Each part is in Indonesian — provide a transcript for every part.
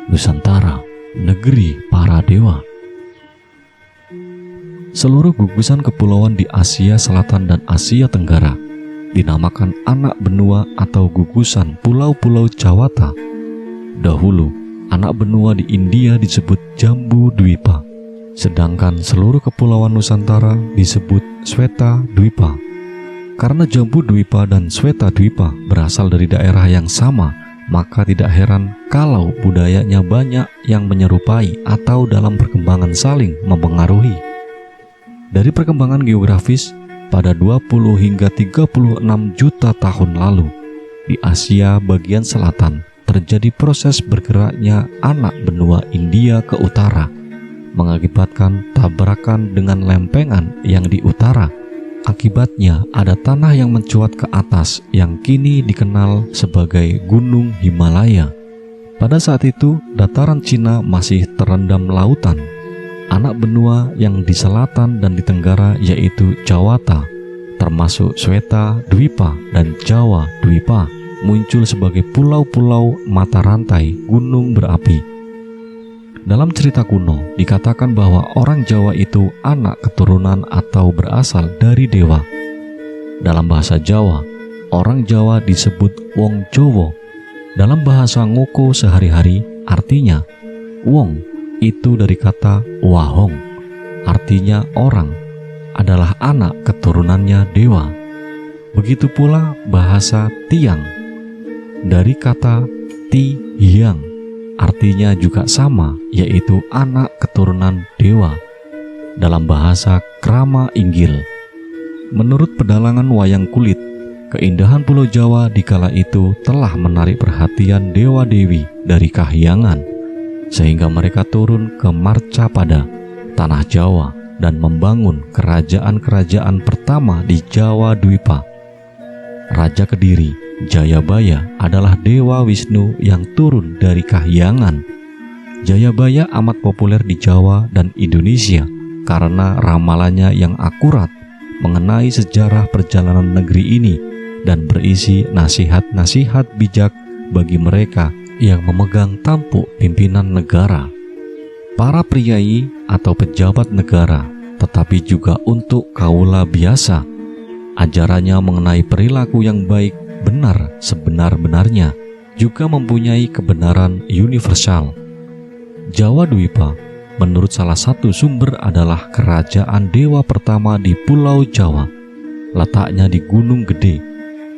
Nusantara, negeri para dewa. Seluruh gugusan kepulauan di Asia Selatan dan Asia Tenggara dinamakan anak benua atau gugusan pulau-pulau Jawata. Dahulu, anak benua di India disebut Jambu Dwipa, sedangkan seluruh kepulauan Nusantara disebut Sweta Dwipa. Karena Jambu Dwipa dan Sweta Dwipa berasal dari daerah yang sama, maka tidak heran kalau budayanya banyak yang menyerupai atau dalam perkembangan saling mempengaruhi. Dari perkembangan geografis, pada 20 hingga 36 juta tahun lalu, di Asia bagian selatan terjadi proses bergeraknya anak benua India ke utara, mengakibatkan tabrakan dengan lempengan yang di utara. Akibatnya ada tanah yang mencuat ke atas yang kini dikenal sebagai Gunung Himalaya. Pada saat itu, dataran Cina masih terendam lautan. Anak benua yang di selatan dan di tenggara yaitu Jawata, termasuk Sweta Dwipa dan Jawa Dwipa, muncul sebagai pulau-pulau mata rantai gunung berapi. Dalam cerita kuno, dikatakan bahwa orang Jawa itu anak keturunan atau berasal dari dewa. Dalam bahasa Jawa, orang Jawa disebut Wong Jowo. Dalam bahasa Ngoko sehari-hari, artinya Wong itu dari kata Wahong, artinya orang, adalah anak keturunannya dewa. Begitu pula bahasa Tiang, dari kata Ti Hyang, artinya juga sama, yaitu anak keturunan dewa. Dalam bahasa Krama Inggil, menurut pedalangan wayang kulit, keindahan Pulau Jawa di kala itu telah menarik perhatian dewa-dewi dari Kahyangan, sehingga mereka turun ke Marcapada, tanah Jawa, dan membangun kerajaan-kerajaan pertama di Jawa Dwipa. Raja Kediri, Jayabaya, adalah dewa Wisnu yang turun dari Kahyangan. Jayabaya amat populer di Jawa dan Indonesia karena ramalannya yang akurat mengenai sejarah perjalanan negeri ini dan berisi nasihat-nasihat bijak bagi mereka yang memegang tampuk pimpinan negara, para priai atau pejabat negara, tetapi juga untuk kaula biasa. Ajarannya mengenai perilaku yang baik benar sebenar-benarnya juga mempunyai kebenaran universal. Jawa Dwipa menurut salah satu sumber adalah kerajaan dewa pertama di Pulau Jawa. Letaknya di Gunung Gede,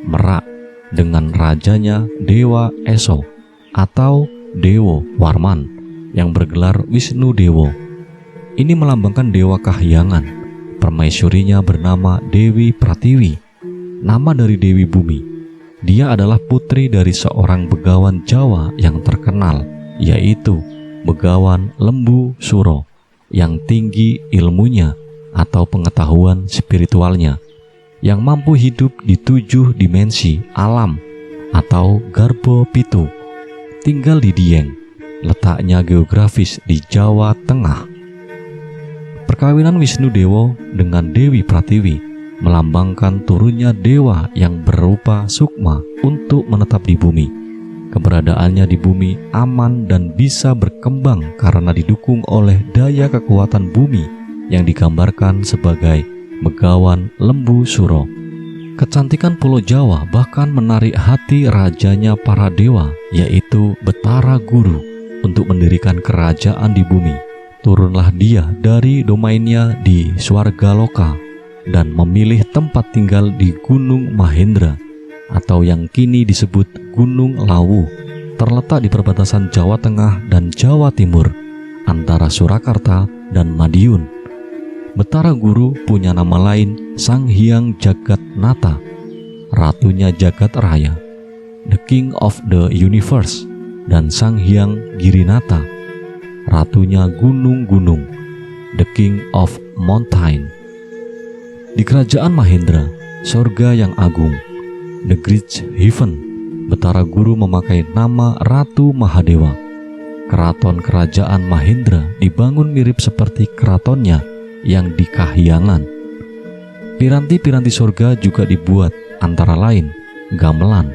Merak, dengan rajanya Dewa Eso atau Dewo Warman yang bergelar Wisnu Dewo. Ini melambangkan dewa Kahyangan. Permaisurinya bernama Dewi Pratiwi, nama dari Dewi Bumi. Dia adalah putri dari seorang begawan Jawa yang terkenal, yaitu Begawan Lembu Suro, yang tinggi ilmunya atau pengetahuan spiritualnya, yang mampu hidup di 7 dimensi alam atau Garbo Pitu. Tinggal di Dieng, letaknya geografis di Jawa Tengah. Perkawinan Wisnu Dewo dengan Dewi Pratiwi melambangkan turunnya dewa yang berupa sukma untuk menetap di bumi. Keberadaannya di bumi aman dan bisa berkembang karena didukung oleh daya kekuatan bumi yang digambarkan sebagai Begawan Lembu Suro. Kecantikan Pulau Jawa bahkan menarik hati rajanya para dewa, yaitu Betara Guru, untuk mendirikan kerajaan di bumi. Turunlah dia dari domainnya di Swargaloka dan memilih tempat tinggal di Gunung Mahendra atau yang kini disebut Gunung Lawu, terletak di perbatasan Jawa Tengah dan Jawa Timur antara Surakarta dan Madiun. Betara Guru punya nama lain Sang Hyang Jagat Nata, Ratunya Jagat Raya, The King of the Universe, dan Sang Hyang Girinata, Ratunya Gunung-Gunung, The King of Mountain. Di kerajaan Mahendra, surga yang agung, The Great Heaven, Betara Guru memakai nama Ratu Mahadewa. Keraton kerajaan Mahendra dibangun mirip seperti keratonnya yang di Kahyangan. Piranti-piranti surga juga dibuat, antara lain gamelan,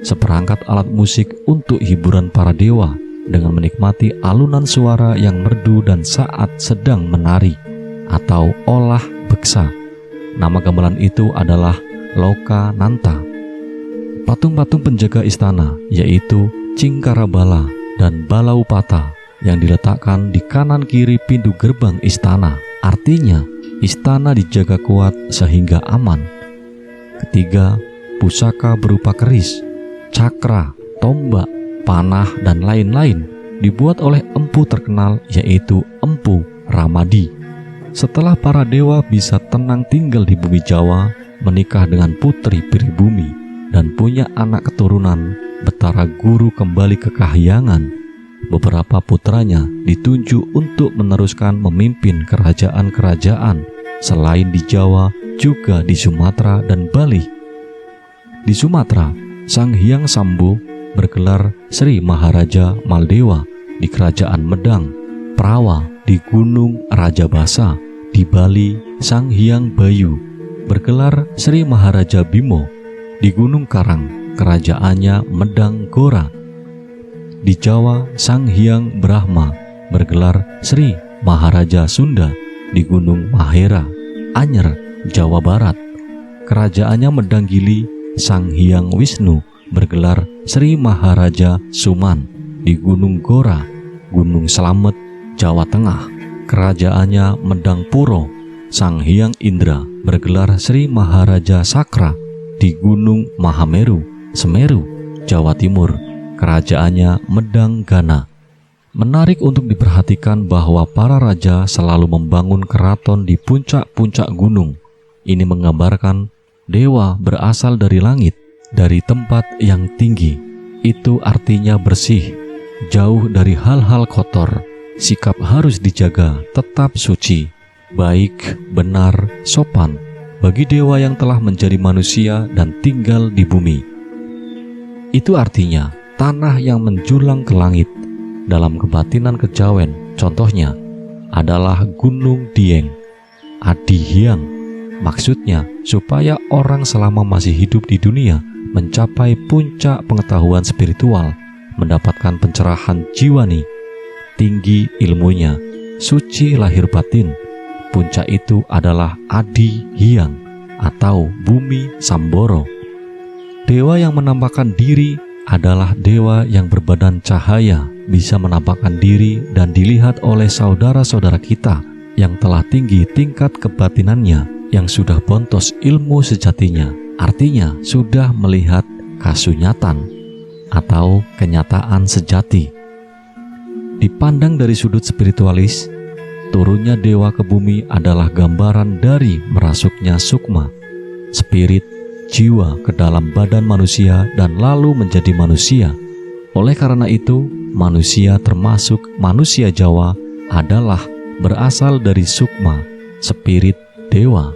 seperangkat alat musik untuk hiburan para dewa dengan menikmati alunan suara yang merdu dan saat sedang menari atau olah beksa. Nama gamelan itu adalah Loka Nanta. Patung-patung penjaga istana yaitu Cingkarabala dan Balaupata yang diletakkan di kanan kiri pintu gerbang istana. Artinya, istana dijaga kuat sehingga aman. Ketiga, pusaka berupa keris, cakra, tombak, panah, dan lain-lain dibuat oleh empu terkenal yaitu Empu Ramadi. Setelah para dewa bisa tenang tinggal di bumi Jawa, menikah dengan putri Pribumi, dan punya anak keturunan, Betara Guru kembali ke Kahyangan. Beberapa putranya ditunjuk untuk meneruskan memimpin kerajaan-kerajaan selain di Jawa, juga di Sumatera dan Bali. Di Sumatera, Sang Hyang Sambo bergelar Sri Maharaja Maldewa di Kerajaan Medang, Prawa di Gunung Rajabasa. Di Bali, Sang Hyang Bayu bergelar Sri Maharaja Bimo di Gunung Karang, kerajaannya Medang Gora. Di Jawa, Sang Hyang Brahma bergelar Sri Maharaja Sunda di Gunung Mahera, Anyer, Jawa Barat. Kerajaannya Medang Gili. Sang Hyang Wisnu bergelar Sri Maharaja Suman di Gunung Gora, Gunung Slamet, Jawa Tengah. Kerajaannya Medang Puro. Sang Hyang Indra bergelar Sri Maharaja Sakra di Gunung Mahameru, Semeru, Jawa Timur. Kerajaannya Medang Gana. Menarik untuk diperhatikan bahwa para raja selalu membangun keraton di puncak-puncak gunung. Ini menggambarkan dewa berasal dari langit, dari tempat yang tinggi. Itu artinya bersih, jauh dari hal-hal kotor. Sikap harus dijaga, tetap suci, baik, benar, sopan bagi dewa yang telah menjadi manusia dan tinggal di bumi. Itu artinya tanah yang menjulang ke langit. Dalam kebatinan kejawen, contohnya adalah Gunung Dieng, Adi Hyang. Maksudnya supaya orang selama masih hidup di dunia mencapai puncak pengetahuan spiritual, mendapatkan pencerahan jiwani, tinggi ilmunya, suci lahir batin. Puncak itu adalah Adi Hyang atau Bumi Samboro. Dewa yang menampakkan diri adalah dewa yang berbadan cahaya, bisa menampakkan diri dan dilihat oleh saudara-saudara kita yang telah tinggi tingkat kebatinannya, yang sudah bontos ilmu sejatinya, artinya sudah melihat kasunyatan atau kenyataan sejati. Dipandang dari sudut spiritualis, turunnya dewa ke bumi adalah gambaran dari merasuknya sukma, spirit, jiwa ke dalam badan manusia dan lalu menjadi manusia. Oleh karena itu, manusia termasuk manusia Jawa adalah berasal dari sukma, spirit dewa.